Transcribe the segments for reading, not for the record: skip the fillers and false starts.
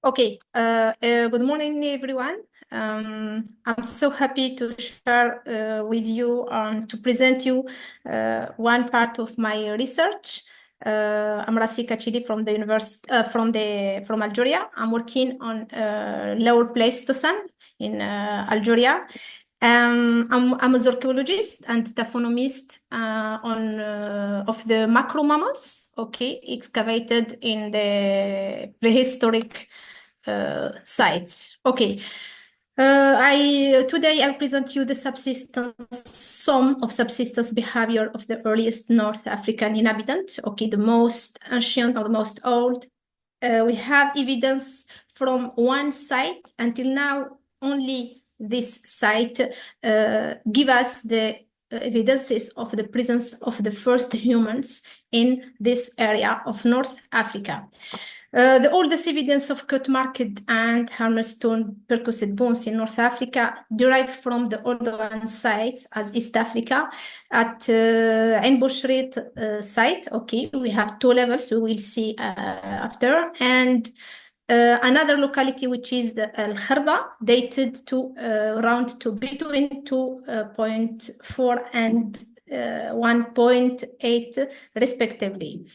Okay, good morning, everyone. I'm so happy to share with you, to present you one part of my research. I'm Razika Chelli from the from Algeria. I'm working on Lower Pleistocene in Algeria. I'm a archaeologist and taphonomist of the macro mammals, okay, excavated in the prehistoric sites. Okay. Today I present you the some of subsistence behavior of the earliest North African inhabitant. Okay, the most ancient or the most old. We have evidence from one site until now. Only this site give us the evidences of the presence of the first humans in this area of North Africa. The oldest evidence of cutmarked and hammerstone percussed bones in North Africa derive from the Oldowan sites as East Africa at Ain Boucherit site. Okay, we have two levels we will see after, and another locality which is the Al-Kharba, dated to around to between 2.4 and 1.8 respectively.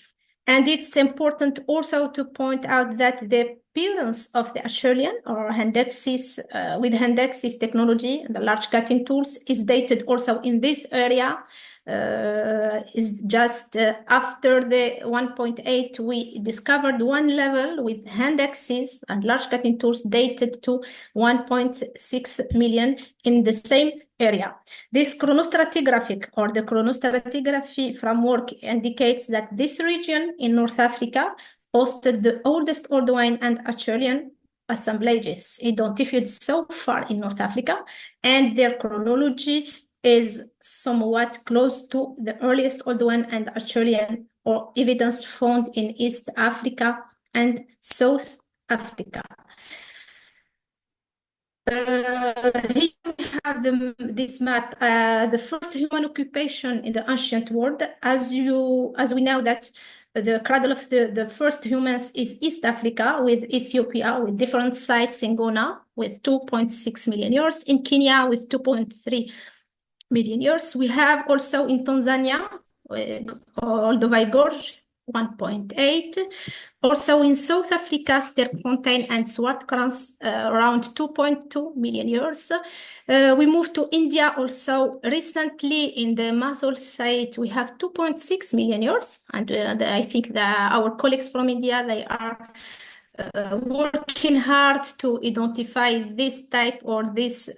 And it's important also to point out that the appearance of the Acheulean or Handexis with Handexis technology, the large cutting tools, is dated also in this area. Is just after the 1.8, we discovered one level with Handexis and large cutting tools dated to 1.6 million in the same area. This chronostratigraphic or the chronostratigraphy framework indicates that this region in North Africa hosted the oldest Oldowan and Acheulean assemblages identified so far in North Africa, and their chronology is somewhat close to the earliest Oldowan and Acheulean or evidence found in East Africa and South Africa. Here we have this map, the first human occupation in the ancient world. As we know that the cradle of the first humans is East Africa, with Ethiopia, with different sites in Ghana with 2.6 million years, in Kenya with 2.3 million years. We have also in Tanzania, Olduvai Gorge, 1.8. Also in South Africa, Sterkfontein and Swartkrans, around 2.2 million years. We moved to India also recently in the Masol site. We have 2.6 million years. And I think that our colleagues from India, they are working hard to identify this type or this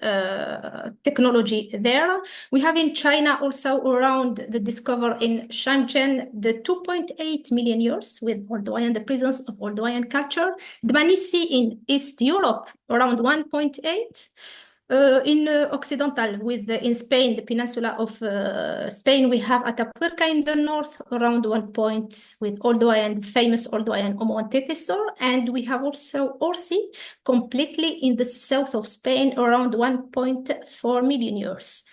technology there. We have in China also around the discovery in Shenzhen, the 2.8 million years with Oldowan, the presence of Oldowan culture. Dmanisi in East Europe, around 1.8. In Occidental, in Spain, the peninsula of Spain, we have Atapuerca in the north, around 1 point, with Oldowan, famous Oldowan Homo antecessor. And we have also Orsi, completely in the south of Spain, around 1.4 million years.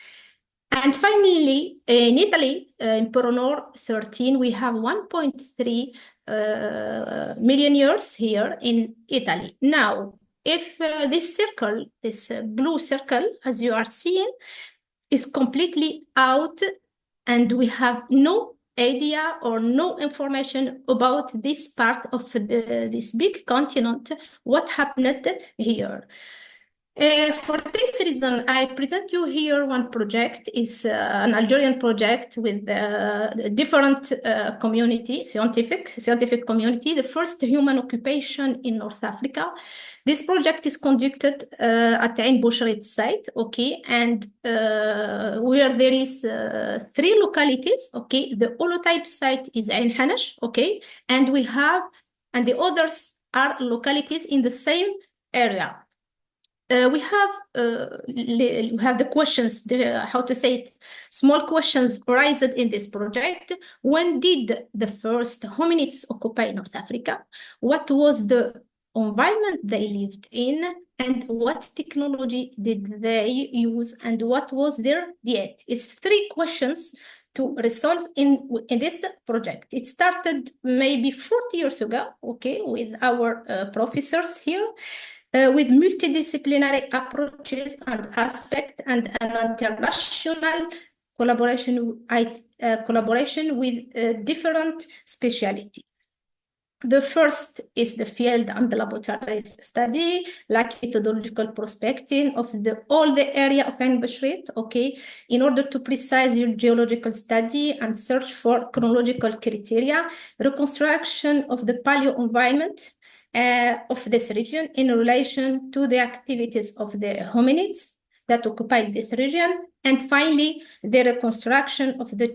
And finally, in Italy, in Peronor 13, we have 1.3 million years here in Italy. Now, if this circle, this blue circle, as you are seeing, is completely out and we have no idea or no information about this part of this big continent, what happened here? For this reason, I present you here one project. Is an Algerian project with different community, scientific community, the first human occupation in North Africa. This project is conducted at Ain Boucherit site, okay, and where there is 3 localities, okay. The holotype site is Aïn Hanech, okay, and the others are localities in the same area. We have the questions, how to say it, small questions raised in this project. When did the first hominids occupy North Africa? What was the environment they lived in? And what technology did they use? And what was their diet? It's 3 questions to resolve in this project. It started maybe 40 years ago, okay, with our professors here, with multidisciplinary approaches and aspects and an international collaboration, collaboration with different specialties. The first is the field and the laboratory study, like methodological prospecting of all the area of Ain Boucherit, okay, in order to precise your geological study and search for chronological criteria, reconstruction of the paleo environment of this region in relation to the activities of the hominids that occupy this region, and finally, the reconstruction of the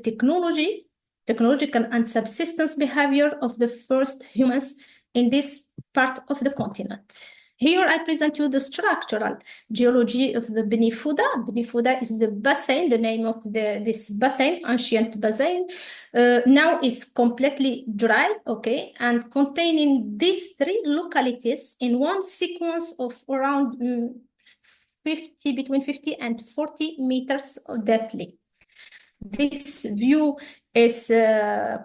technological and subsistence behavior of the first humans in this part of the continent. Here I present you the structural geology of the Beni Fouda. Beni Fouda is the basin, the name of this basin, ancient basin, now is completely dry, okay, and containing these three localities in one sequence of around between 50 and 40 meters depthly. This view is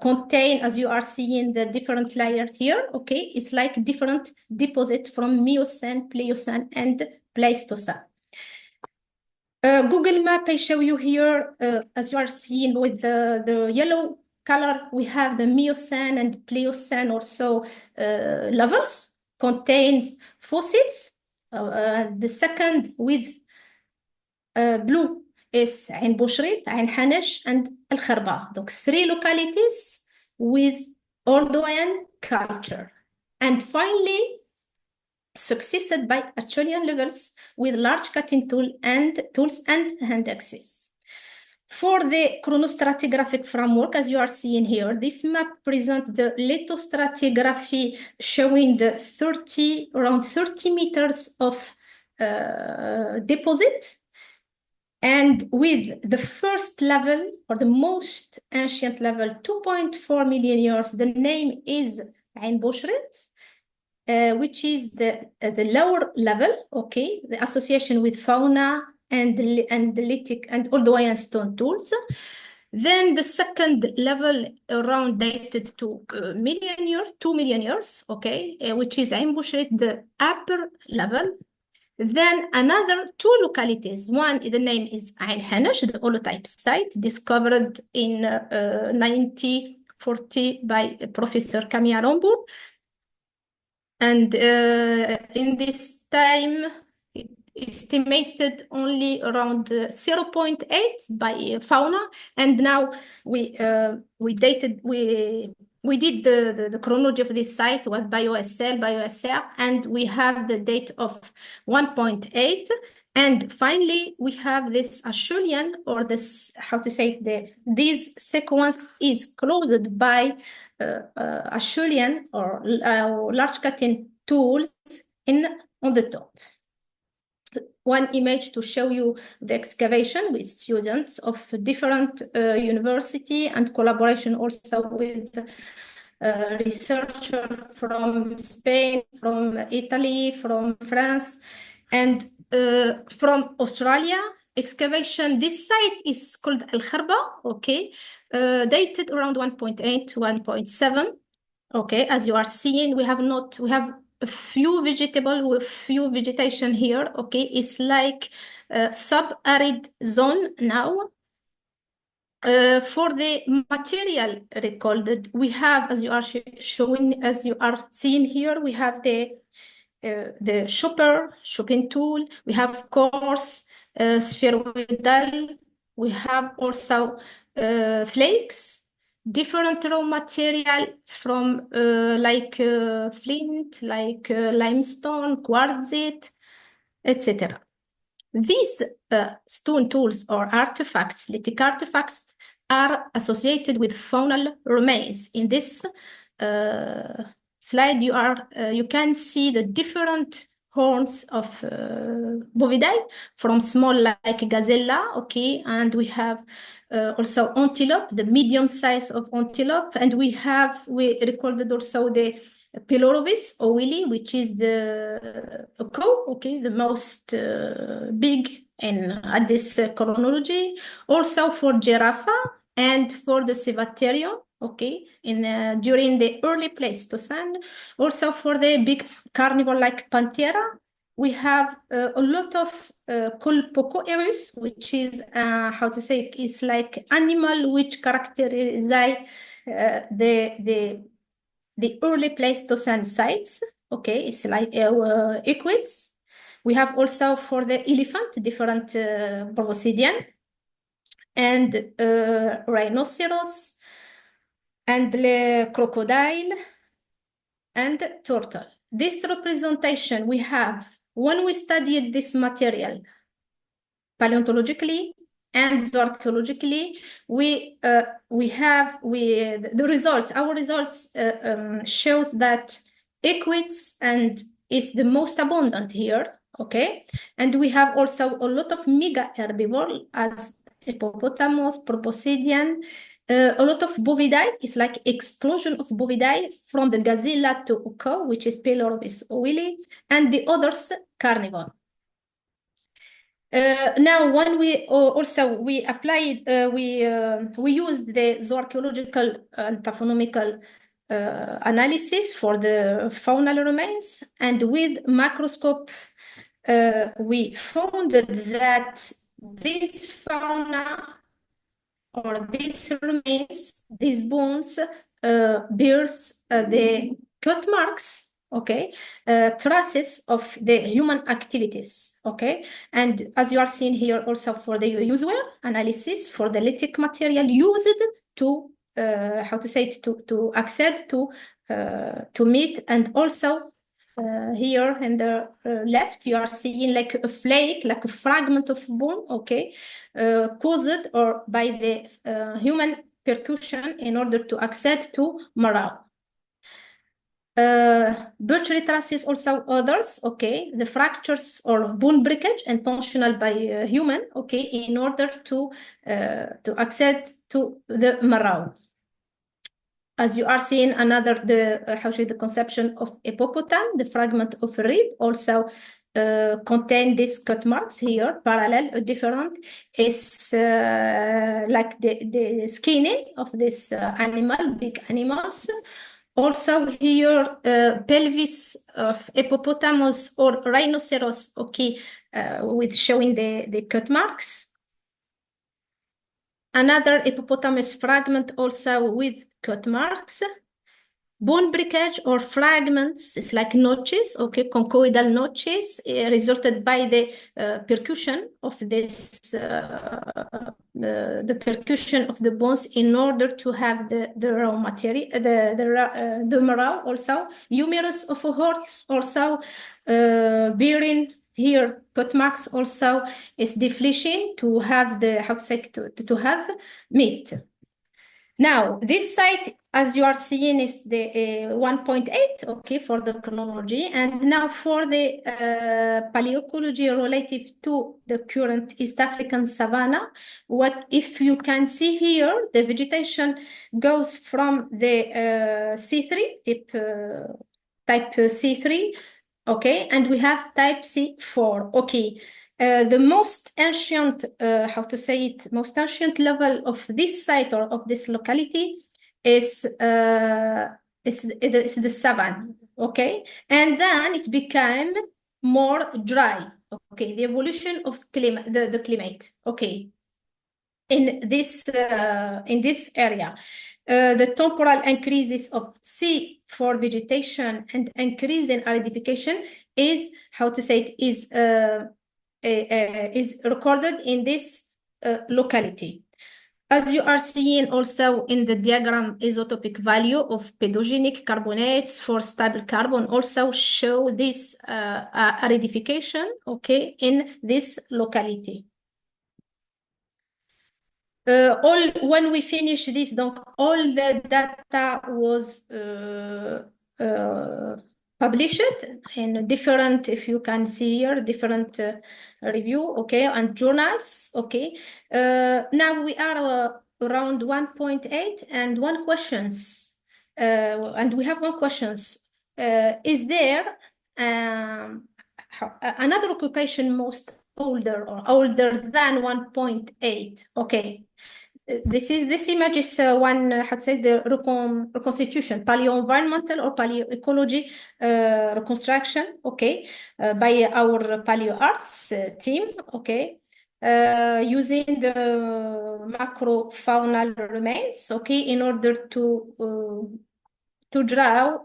contained, as you are seeing the different layer here, okay? It's like different deposit from Miocene, Pliocene, and Pleistocene. Google Map I show you here, as you are seeing with the yellow color, we have the Miocene and Pliocene also levels, contains fossils. The second with blue is Ain Boucherit, Aïn Hanech, and Al-Kharba. Donc, three localities with Oldowan culture. And finally, succeeded by Acholian levels with large cutting tools and hand axes. For the chronostratigraphic framework, as you are seeing here, this map presents the lithostratigraphy showing the around 30 meters of deposit. And with the first level, or the most ancient level, 2.4 million years, the name is Ain Boucherit, which is the lower level, okay, the association with fauna and lithic and Oldowan stone tools. Then the second level around dated to 2 million years, okay, which is Ain Boucherit, the upper level. Then another two localities. One, the name is Aïn Hanech, the Oldowan-type site discovered in 1940 by Professor Camille Arambur. And in this time, it estimated only around 0.8 by fauna. And now we did the chronology of this site with BioSR, and we have the date of 1.8. And finally, we have this Acholian, or this, how to say, this sequence is closed by Acholian or large cutting tools on the top. One image to show you the excavation with students of different university, and collaboration also with researchers from Spain, from Italy, from France, and from Australia. Excavation, this site is called Al-Kharba, okay, dated around 1.8 to 1.7. Okay, as you are seeing, we have a few vegetation here, okay. It's like a sub-arid zone now. For the material recorded, we have, as you are seeing here, we have the chopping tool, we have coarse spheroidal, we have also flakes, different raw material from like flint, like limestone, quartzite, etc. These stone tools or artifacts, lithic artifacts, are associated with faunal remains. In this slide, you can see the different horns of bovidae, from small like gazella, okay, and we have also antelope, the medium size of antelope, and we recorded also the Pelorovis or Willy, which is the cow, okay, the most big at this chronology. Also for giraffe and for the Civaterium, okay, during the early Pleistocene. Also for the big carnivore like Panthera, we have a lot of Colpocoerus, which is how to say, it's like animal which characterize the early Pleistocene sites. Okay, it's like equids. We have also for the elephant different proboscidean and rhinoceros and the crocodile and turtle. This representation we have when we studied this material paleontologically and zooarchaeologically, the results. Our results shows that equids and is the most abundant here. Okay, and we have also a lot of mega herbivore as hippopotamus, proboscidean, a lot of bovidae. It's like explosion of bovidae from the gazella to Uko, which is Pelorvis owili, and the others carnivore. Now, when we applied, we used the zooarchaeological and taphonomical analysis for the faunal remains, and with microscope, we found that this fauna or these remains, these bones, bears the cut marks, okay, traces of the human activities, okay. And as you are seeing here, also for the usual analysis for the lithic material used to how to say it, to access to meat, and also here in the left, you are seeing like a flake, like a fragment of bone, okay, caused or by the human percussion in order to access to marrow. Boucherit traces also others, okay, the fractures or bone breakage intentional by human, okay, in order to access to the marrow. As you are seeing another, how should the conception of hippopotam, the fragment of a rib also contain these cut marks here, parallel, different, is like the skinning of this animal, big animals. Also here, pelvis of hippopotamus or rhinoceros, okay, with showing the cut marks. Another hippopotamus fragment also with cut marks. Bone breakage or fragments, it's like notches, okay, conchoidal notches, resulted by the percussion of this, the percussion of the bones in order to have the raw material, the marrow also. Humerus of a horse also bearing here cut marks also is deflation to have the, how to say, to have meat. Now, this site, as you are seeing, is the 1.8, okay, for the chronology. And now for the paleoecology relative to the current East African savanna, what if you can see here, the vegetation goes from the C3, type C3, okay, and we have type C4, okay. The most ancient, how to say it, most ancient level of this site or of this locality is the savanna, okay? And then it became more dry, okay? The evolution of the climate, okay? In this area. The temporal increases of C4 vegetation and increase in aridification is, how to say it, is recorded in this locality. As you are seeing also in the diagram, isotopic value of pedogenic carbonates for stable carbon also show this aridification, okay, in this locality. When we finish this, donc all the data was published in different, if you can see here, different review, okay, and journals, okay. Now we are around 1.8 and one questions, and we have one questions. Is there another occupation most older or older than 1.8? Okay. this image is one how to say the reconstitution, paleo-environmental or paleoecology reconstruction, okay, by our paleo arts team, okay, using the macrofaunal remains, okay, in order to draw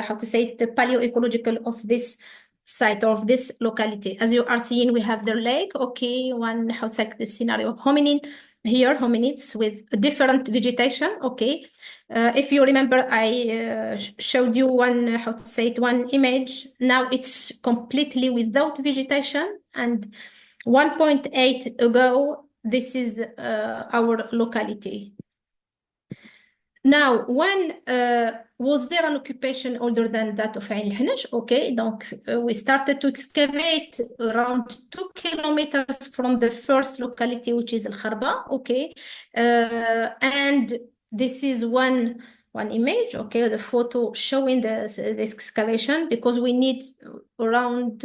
how to say the paleoecological of this site or of this locality. As you are seeing, we have the lake, okay, one how to say the scenario of hominids with different vegetation, okay. If you remember, I showed you one how to say it, one image. Now it's completely without vegetation, and 1.8 ago, this is our locality. Now, when was there an occupation older than that of Aïn Hanech? Okay, donc we started to excavate around 2 kilometers from the first locality, which is Al Kharba. Okay, and this is one image. Okay, the photo showing the excavation, because we need around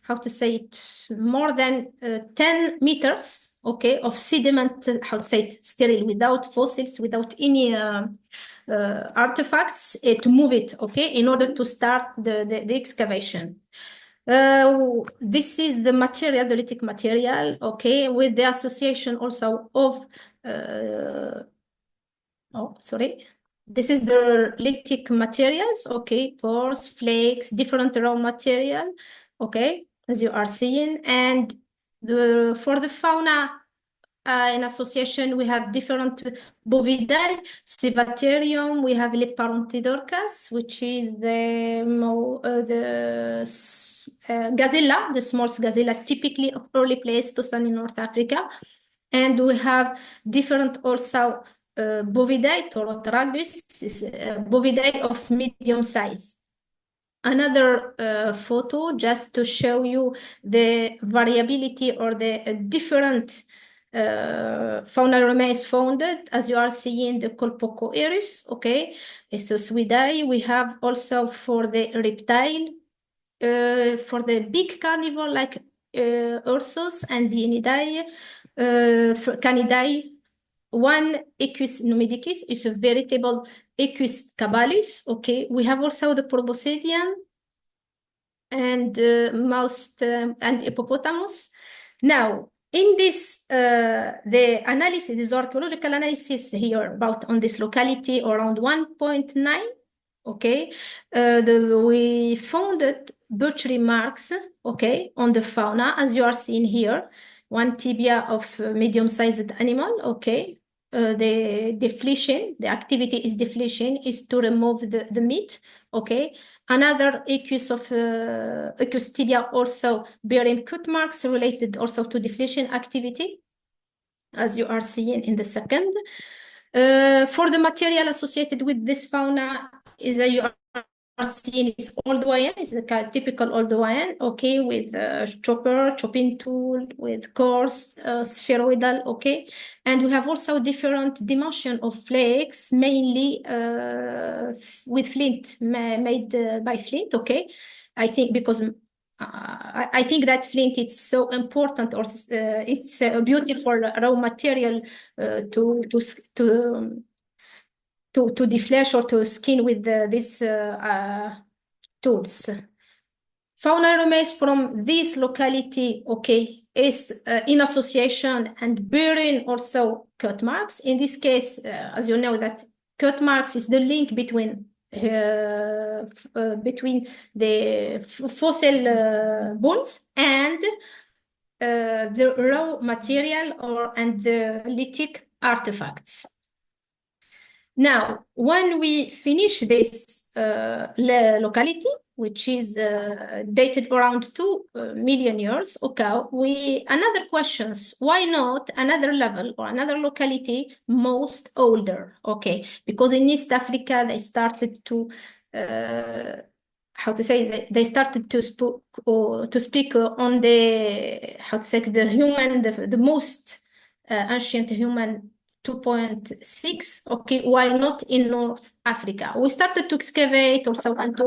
how to say it, more than 10 meters, okay, of sediment, how to say it, sterile, without fossils, without any artifacts to move it, okay, in order to start the excavation. This is the material, the lithic material, okay, with the association also of, oh, sorry. This is the lithic materials, okay, coarse, flakes, different raw material, okay, as you are seeing. And for the fauna, in association, we have different bovidae, Civaterium, we have Leparontidorcas, which is the gazella, the small gazella, typically of early Pleistocene in North Africa. And we have different also bovidae, Torotragus, bovidae of medium size. Another photo just to show you the variability or the different faunal remains found, as you are seeing the Colpocoerus, okay, Esoswidae. We have also for the reptile, for the big carnivore like Ursus and Dianidae, Canidae. One Equus numidicus is a veritable Equus caballus, okay. We have also the Proboscidean and most and hippopotamus. Now, in this, the analysis, this archaeological analysis here about on this locality around 1.9, okay, we found butchery marks, okay, on the fauna, as you are seeing here. One tibia of medium-sized animal, okay. The defletion, the activity is defletion, is to remove the meat, okay. Another Equus of Equus tibia also bearing cut marks related also to defletion activity, as you are seeing in the second. For the material associated with this fauna is you are seeing is Oldowan, is a typical Oldowan, okay, with chopper, chopping tool, with coarse, spheroidal, okay. And we have also different dimension of flakes, mainly with flint, made by flint, okay. I think because I think that flint is so important, or it's a beautiful raw material to deflesh or to skin with these tools. Fauna remains from this locality, okay, is in association and bearing also cut marks. In this case, as you know, that cut marks is the link between the fossil bones and the raw material and the lithic artifacts. Now, when we finish this locality, which is dated around 2 million years, okay, another questions, why not another level or another locality most older, okay? Because in East Africa, they started to, how to say, they started to speak on the, how to say, the human, the most ancient human 2.6, okay, why not in North Africa? We started to excavate also and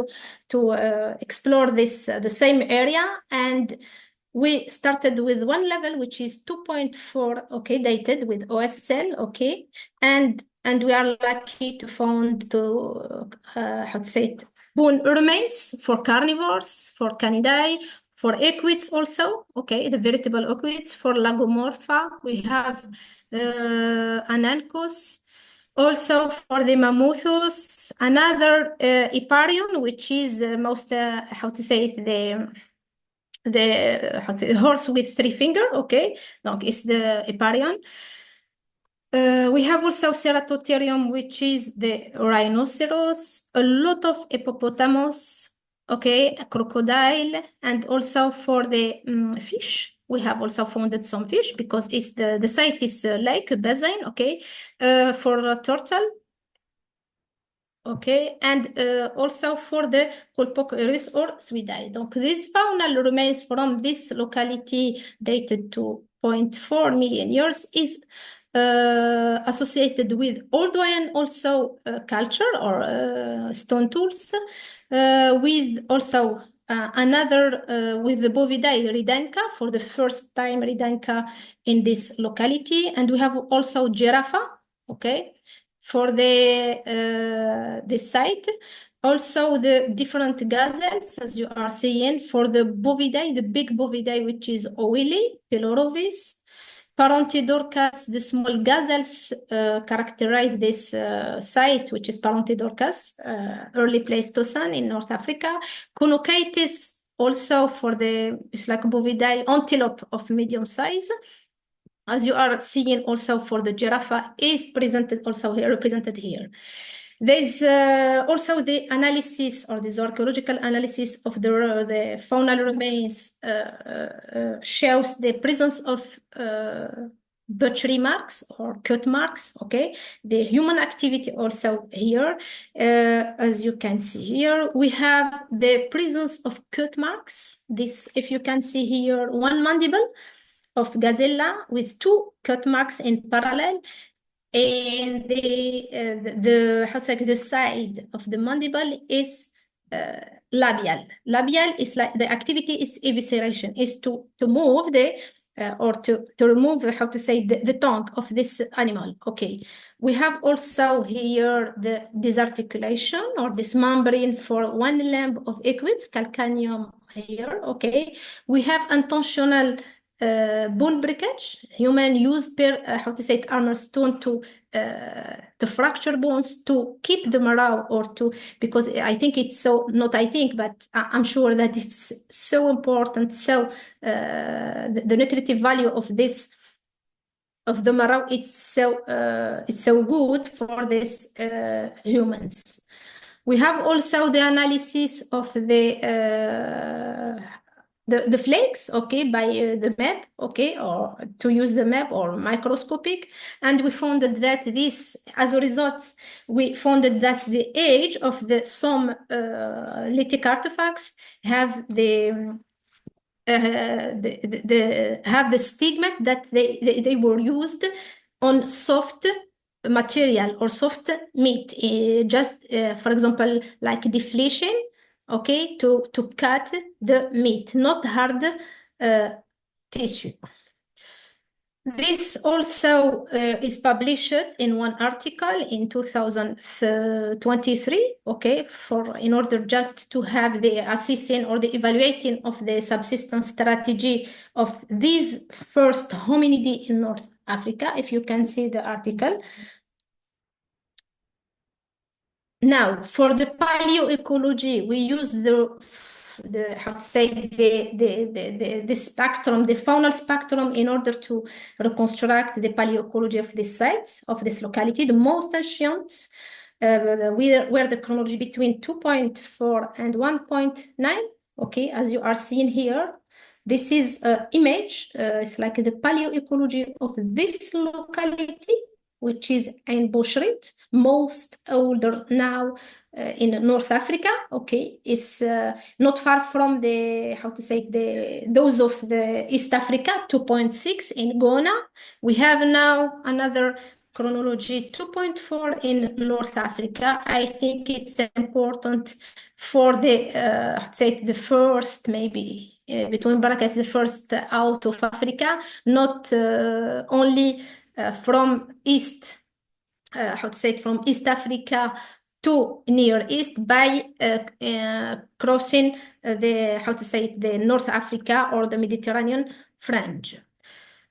to explore this the same area, and we started with one level, which is 2.4, okay, dated with OSL, okay, and we are lucky to find how to say it, bone remains for carnivores, for canidae, for equids also, okay, the veritable equids, for lagomorpha. We have Anancus. Also for the mammuthus, another Iparion, which is most, how to say it, the horse with three fingers, okay? Donc, it's the Iparion. We have also Ceratotherium, which is the rhinoceros, a lot of hippopotamus, okay, a crocodile, and also for the fish. We have also founded some fish because it's the site is lake, basin, okay, for turtle, okay, and also for the Colpoceros or Suidae. Donc, this faunal remains from this locality dated to 0.4 million years is associated with Oldowan also culture or stone tools, with also another with the Bovidae Ridenka for the first time Ridenka in this locality, and we have also Giraffa, okay, for the site. Also the different gazelles, as you are seeing, for the Bovidae, the big Bovidae, which is Oili, Pelorovis. Parentidorcas, the small gazelles characterize this site, which is Parentidorcas, early Pleistocene in North Africa. Conochaetis also for the, it's like Bovidae, antelope of medium size. As you are seeing also for the giraffe is presented also here, represented here. There's also the analysis or this archaeological analysis of the faunal remains shows the presence of butchery marks or cut marks, okay? The human activity also here. As you can see here, we have the presence of cut marks. This, if you can see here, one mandible of gazella with two cut marks in parallel, and the how to say, the side of the mandible is labial. Labial is like the activity is evisceration, is to move the or to remove, how to say, the tongue of this animal. Okay, we have also here the disarticulation or dismembering for one limb of equids, calcaneum here. Okay, we have intentional bone breakage. Human use how to say it, hammerstone to fracture bones to keep the marrow, or to, because I think it's so, not I think, but I'm sure that it's so important. So the nutritive value of this, of the marrow, it's so good for these humans. We have also the analysis of the flakes, okay, by the map, okay, or to use the map or microscopic, and we found that this, as a result, we found that the age of some lithic artifacts have have the stigma that they were used on soft material or soft meat, just for example, like deflation, okay, to cut the meat, not hard tissue. This also is published in one article in 2023, okay, in order just to have the assessing or the evaluating of the subsistence strategy of these first hominidae in North Africa, if you can see the article. Now, for the paleoecology, we use the how to say, the spectrum, the faunal spectrum, in order to reconstruct the paleoecology of this site, of this locality. The most ancient, where the chronology between 2.4 and 1.9, okay, as you are seeing here. This is an image, it's like the paleoecology of this locality, which is Ain Boucherit, most older now in North Africa. Okay, is not far from the, how to say, those of the East Africa, 2.6 in Ghana. We have now another chronology 2.4 in North Africa. I think it's important for the say the first maybe between brackets, the first out of Africa, not only from East, how to say it, from East Africa to Near East by crossing how to say it, the North Africa or the Mediterranean fringe.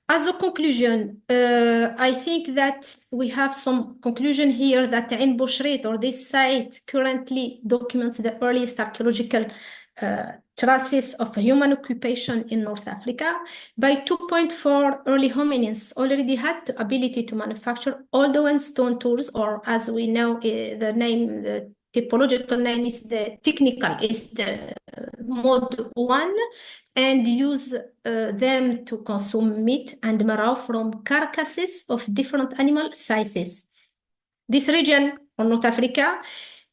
As a conclusion, I think that we have some conclusion here that Ain Boucherit, or this site, currently documents the earliest archaeological traces of human occupation in North Africa. By 2.4, early hominids already had the ability to manufacture Oldowan stone tools, or as we know, the typological name is the technical, is the mode 1, and use them to consume meat and marrow from carcasses of different animal sizes. This region, or North Africa,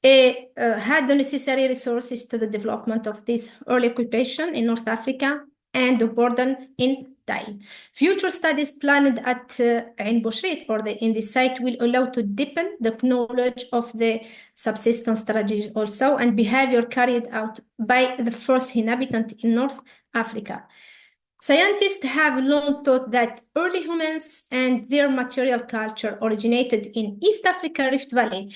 had the necessary resources to the development of this early occupation in North Africa and the burden in time. Future studies planned at Ain Boucherit, or in this site, will allow to deepen the knowledge of the subsistence strategies also and behavior carried out by the first inhabitant in North Africa. Scientists have long thought that early humans and their material culture originated in East Africa Rift Valley.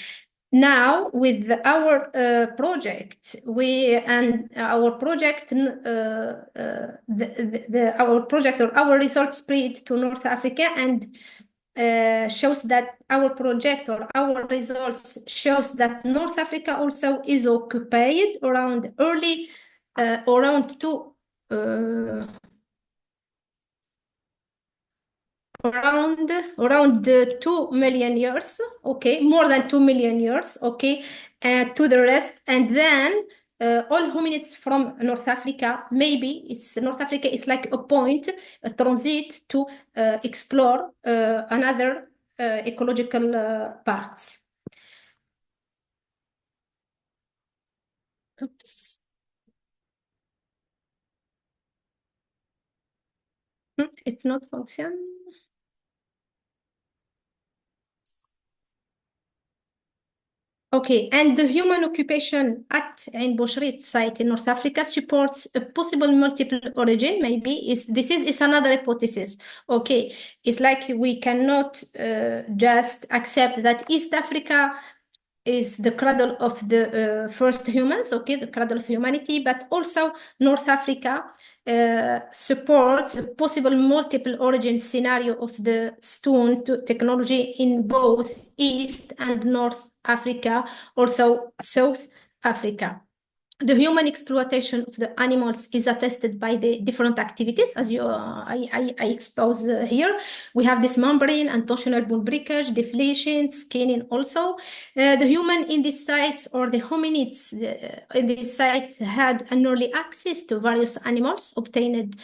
Now, with our project, our results spread to North Africa, and shows that our results shows that North Africa also is occupied around around 2 million years, okay, more than 2 million years, okay, to the rest, and then all hominids from North Africa, maybe North Africa is like a point, a transit to explore another ecological parts. Oops. It's not function. Okay, and the human occupation at Ain Boucherit site in North Africa supports a possible multiple origin. Maybe this is another hypothesis. Okay, it's like we cannot just accept that East Africa is the cradle of the first humans, okay, the cradle of humanity, but also North Africa supports a possible multiple origin scenario of the stone technology in both East and North Africa, also South Africa. The human exploitation of the animals is attested by the different activities, as I expose here. We have dismembering and torsional bone breakage, deflation, skinning also. The human in these sites, or the hominids in this site, had an early access to various animals obtained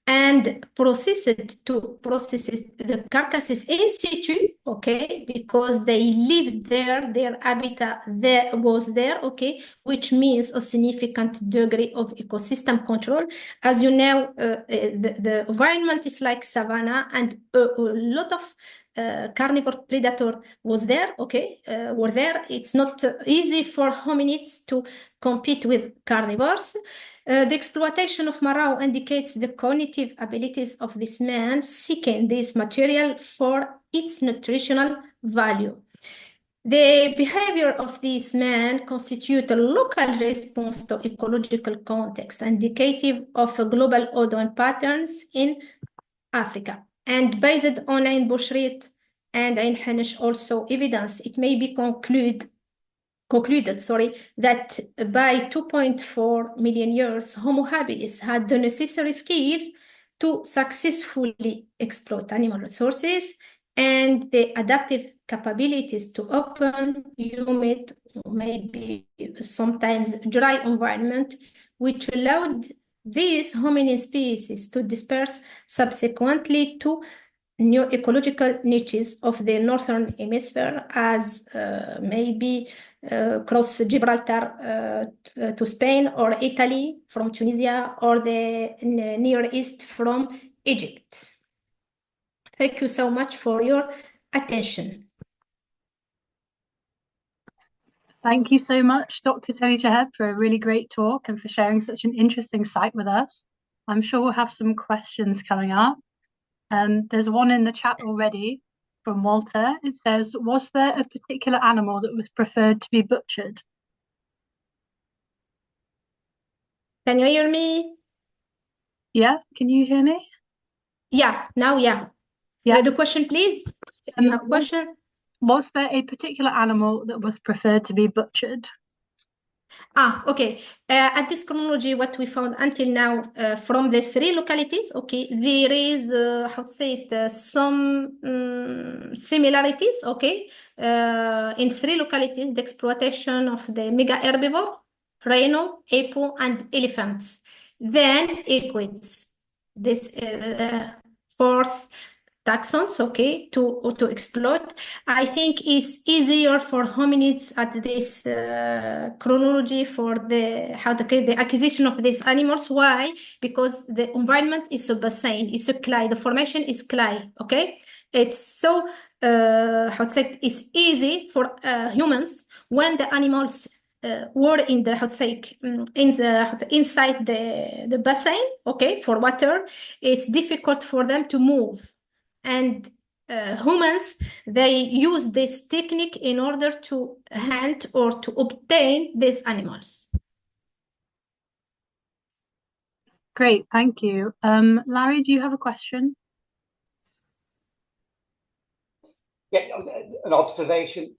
and process the carcasses in situ, okay, because they lived there, their habitat there was there, okay, which means a significant degree of ecosystem control. As you know, the environment is like savanna, and a lot of carnivore predator was there, okay, were there. It's not easy for hominids to compete with carnivores. The exploitation of marrow indicates the cognitive abilities of this man seeking this material for its nutritional value. The behavior of this man constitutes a local response to ecological context, indicative of a global Oldowan patterns in Africa. And based on Ain Boucherit and Ain Hanech also evidence, it may be concluded that by 2.4 million years, Homo habilis had the necessary skills to successfully exploit animal resources and the adaptive capabilities to open, humid, maybe sometimes dry environment, which allowed these hominin species to disperse subsequently to new ecological niches of the northern hemisphere, as maybe cross Gibraltar to Spain, or Italy from Tunisia, or the Near East from Egypt. Thank you so much for your attention. Thank you so much, Dr. Chebeb, for a really great talk and for sharing such an interesting site with us. I'm sure we'll have some questions coming up. There's one in the chat already from Walter. It says, was there a particular animal that was preferred to be butchered? Can you hear me? Yeah, can you hear me? Yeah, now, yeah. Yeah. The question, please. If you have a question. Was there a particular animal that was preferred to be butchered? Okay. At this chronology, what we found until now from the three localities, okay, there is, how to say it, some similarities, okay, in three localities, the exploitation of the mega herbivore, rhino, hippo, and elephants. Then equids, this fourth taxons, okay, to exploit. I think it's easier for hominids at this chronology for the the acquisition of these animals. Why? Because the environment is so basin, it's so clay, the formation is clay, okay? It's so how to say it's easy for humans when the animals were in the inside the basin, okay, for water. It's difficult for them to move, and humans, they use this technique in order to hunt or to obtain these animals. Great, thank you. Larry, do you have a question? Yeah, an observation.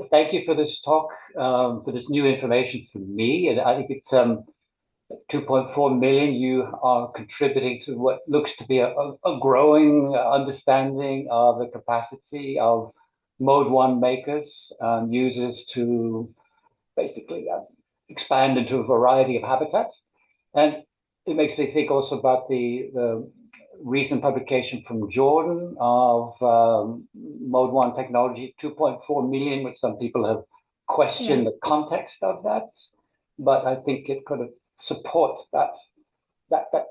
Thank you for this talk, for this new information for me. And I think it's 2.4 million. You are contributing to what looks to be a growing understanding of the capacity of Mode 1 makers, users to basically expand into a variety of habitats. And it makes me think also about the recent publication from Jordan of Mode 1 technology, 2.4 million, which some people have questioned the context of that. But I think it kind of supports that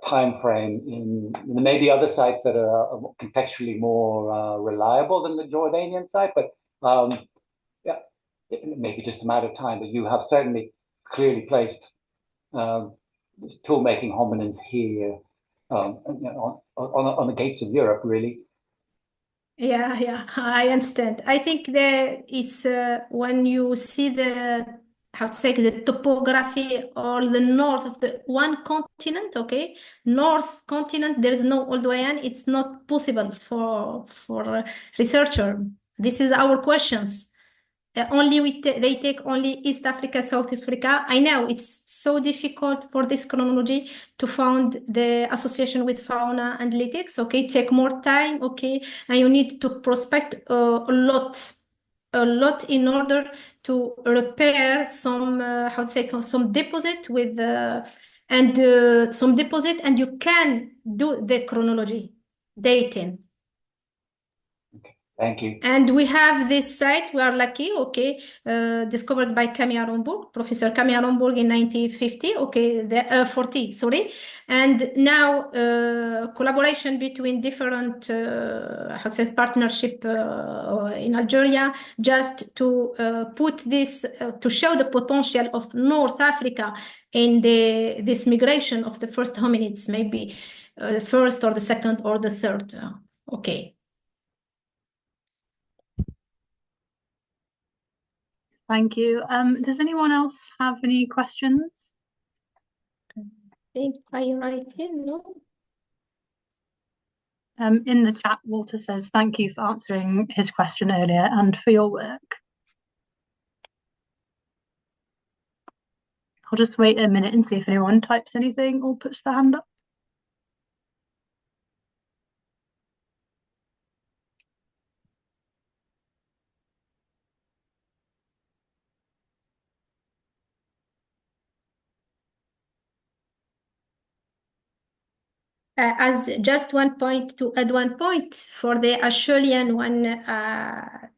time frame in maybe other sites that are contextually more reliable than the Jordanian site. But yeah, it may be just a matter of time. But you have certainly clearly placed tool-making hominins here on the gates of Europe, really. Yeah, I understand. I think there is when you see the how to say the topography or the north of the one continent, okay, north continent, there is no Oldowan. It's not possible for a researcher. This is our questions. Only they take only East Africa, South Africa. I know it's so difficult for this chronology to find the association with fauna analytics. Okay, take more time. Okay, and you need to prospect a lot in order to repair some how to say some deposit with and some deposit, and you can do the chronology dating. Thank you. And we have this site, we are lucky, okay, discovered by Camille Aronbourg, Professor Camille Aronbourg in 1950, okay, 40, sorry. And now collaboration between different, how to say, partnership in Algeria, just to put this, to show the potential of North Africa in this migration of the first hominids, maybe the first or the second or the third, okay. Thank you. Does anyone else have any questions? I think I write here, no? In the chat, Walter says, thank you for answering his question earlier and for your work. I'll just wait a minute and see if anyone types anything or puts their hand up. As just one point to add one point for the Acheulean one,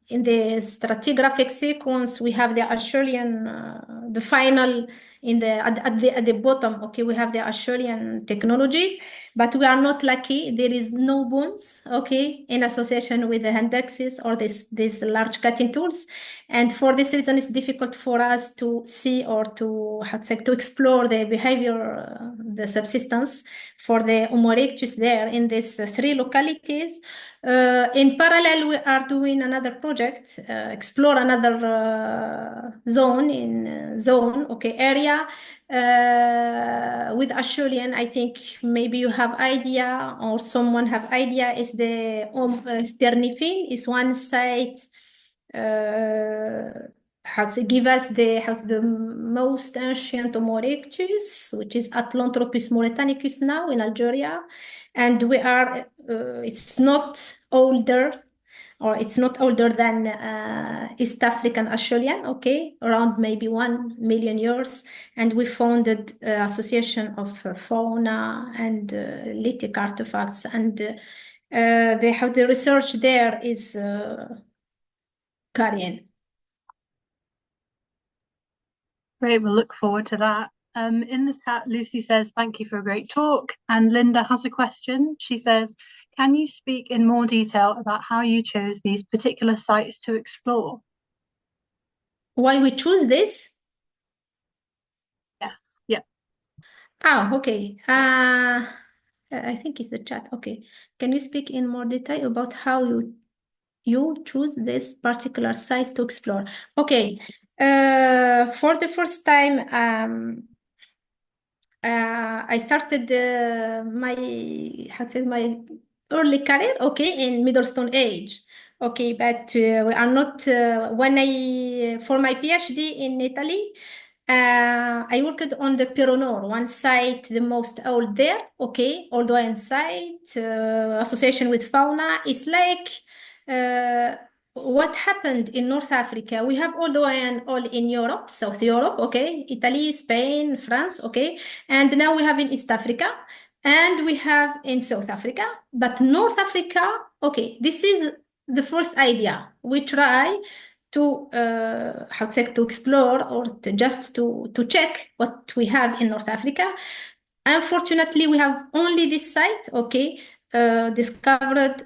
in the stratigraphic sequence, we have the Acheulean, the final at the bottom. Okay, we have the Acheulean technologies, but we are not lucky. There is no bones, okay, in association with the hand axes or these large cutting tools, and for this reason, it's difficult for us to see or to explore the behavior, the subsistence for the Homo erectus there in these three localities. In parallel, we are doing another project, explore another zone, okay, area with Acheulean. I think maybe you have idea or someone have idea. Is the Sternifin is one site. How to give us the most ancient Homo erectus, which is Atlanthropus mauretanicus now in Algeria, and we are it's not older, or it's not older than East African Acheulean, okay, around maybe 1 million years, and we founded association of fauna and lithic artifacts, and they have the research there is carrying. Great, we'll look forward to that. In the chat, Lucy says, thank you for a great talk. And Linda has a question. She says, can you speak in more detail about how you chose these particular sites to explore? Why we choose this? Yes, yeah. Oh, okay. I think it's the chat. Okay. Can you speak in more detail about how you choose this particular sites to explore? Okay. For the first time, I started my early career, okay, in Middle Stone Age, okay, but we are not for my PhD in Italy. I worked on the Pironor, one site, the most old there, okay, Oldowan-type, association with fauna. It's like what happened in North Africa. We have Oldowan all in Europe, South Europe, okay, Italy, Spain, France, okay, and now we have in East Africa, and we have in South Africa, but North Africa, okay, this is the first idea. We try to to explore or to check what we have in North Africa. Unfortunately, we have only this site, okay, discovered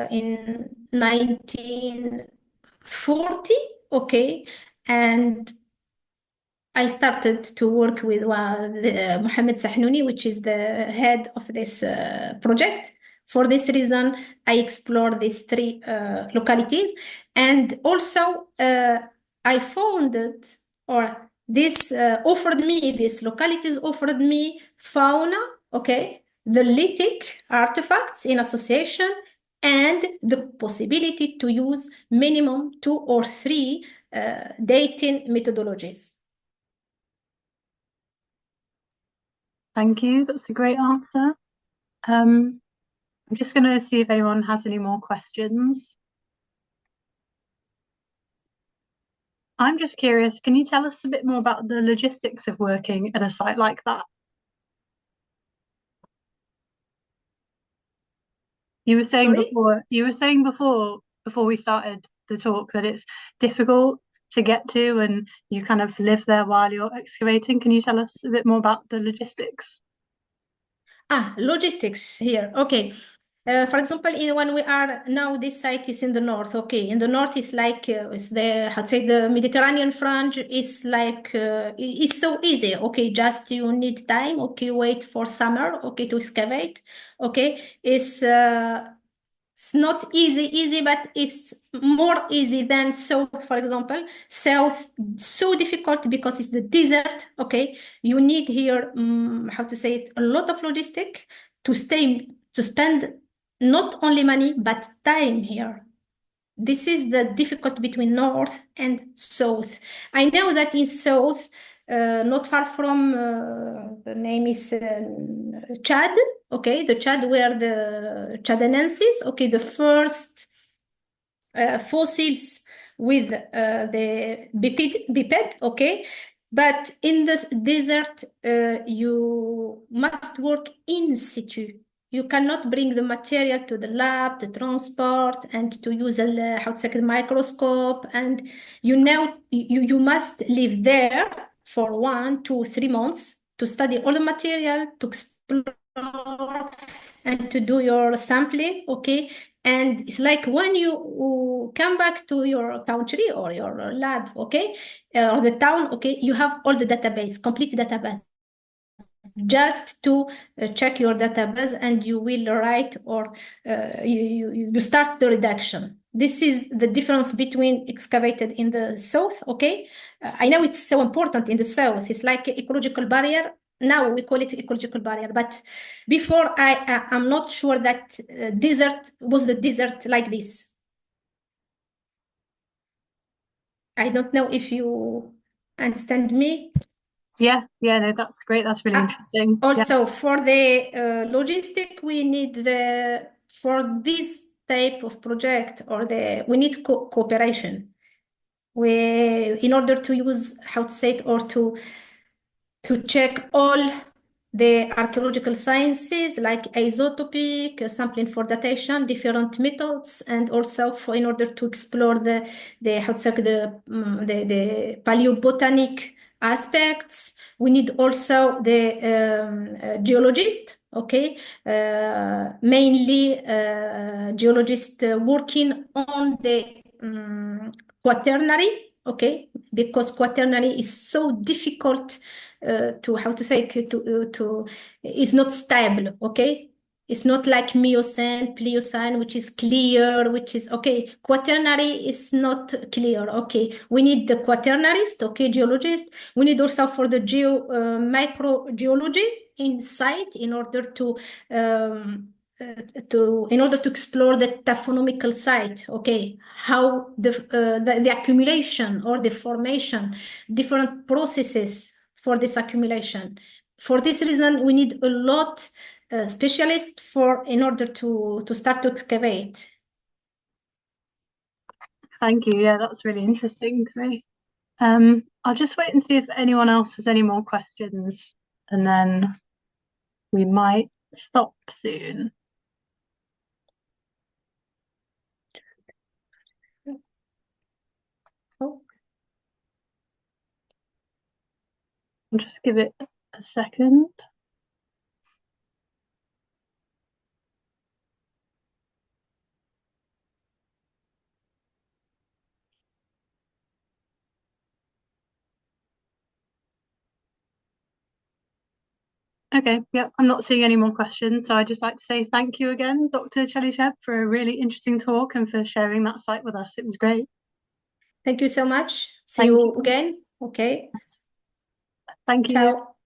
in 1940, okay, and I started to work with Mohamed Sahnouni, which is the head of this project. For this reason, I explored these three localities, and also I founded, or this these localities offered me fauna, okay, the lithic artifacts in association, and the possibility to use minimum 2 or 3 dating methodologies. Thank you. That's a great answer. I'm just going to see if anyone has any more questions. I'm just curious, can you tell us a bit more about the logistics of working at a site like that? You were saying before we started the talk that it's difficult to get to, and you kind of live there while you're excavating. Can you tell us a bit more about the logistics? Logistics here. Okay. For example, when we are now, this site is in the north. Okay, in the north is like it's the Mediterranean fringe is like it's so easy. Okay, just you need time. Okay, wait for summer. Okay, to excavate. Okay, it's not easy, but it's more easy than south, for example. South, so difficult because it's the desert, okay? You need here, a lot of logistic to spend not only money, but time here. This is the difficult between north and south. I know that in south, not far from, the name is Chad, okay, the Chad where the Chadanensis, okay, the first fossils with the biped, okay, but in this desert, you must work in situ. You cannot bring the material to the lab to transport and to use a microscope, and you must live there for 1 to 3 months to study all the material, to explore, and to do your sampling, okay? And it's like when you come back to your country or your lab, okay, or the town, okay, you have all the database, complete database, just to check your database, and you will write or you start the reduction. This is the difference between excavated in the south, okay? I know it's so important in the south. It's like ecological barrier. Now we call it ecological barrier, but before I'm not sure that desert was the desert like this. I don't know if you understand me. Yeah, no, that's great. That's really interesting. Also, for the logistic, we need for this type of project we need cooperation. In order to use, how to say it, or to check all the archaeological sciences like isotopic, sampling for datation, different methods, and also in order to explore the how to say the paleobotanic aspects. We need also the geologist, okay, mainly geologist working on the quaternary, okay, because quaternary is so difficult to how to say to is not stable, okay. It's not like Miocene, Pliocene, which is clear, which is okay. Quaternary is not clear, okay. We need the quaternarist, okay, geologist. We need also for the microgeology inside in order to explore the taphonomical site, okay, how the accumulation or the formation, different processes for this accumulation. For this reason, we need a lot specialists in order to start to excavate. Thank you. Yeah, that's really interesting to me. I'll just wait and see if anyone else has any more questions, and then we might stop soon. Oh. I'll just give it a second. Okay, yeah, I'm not seeing any more questions, so I'd just like to say thank you again, Dr. Chelli Chebeb, for a really interesting talk and for sharing that site with us. It was great. Thank you so much. See Thank you you again. Okay. Thank you. Ciao.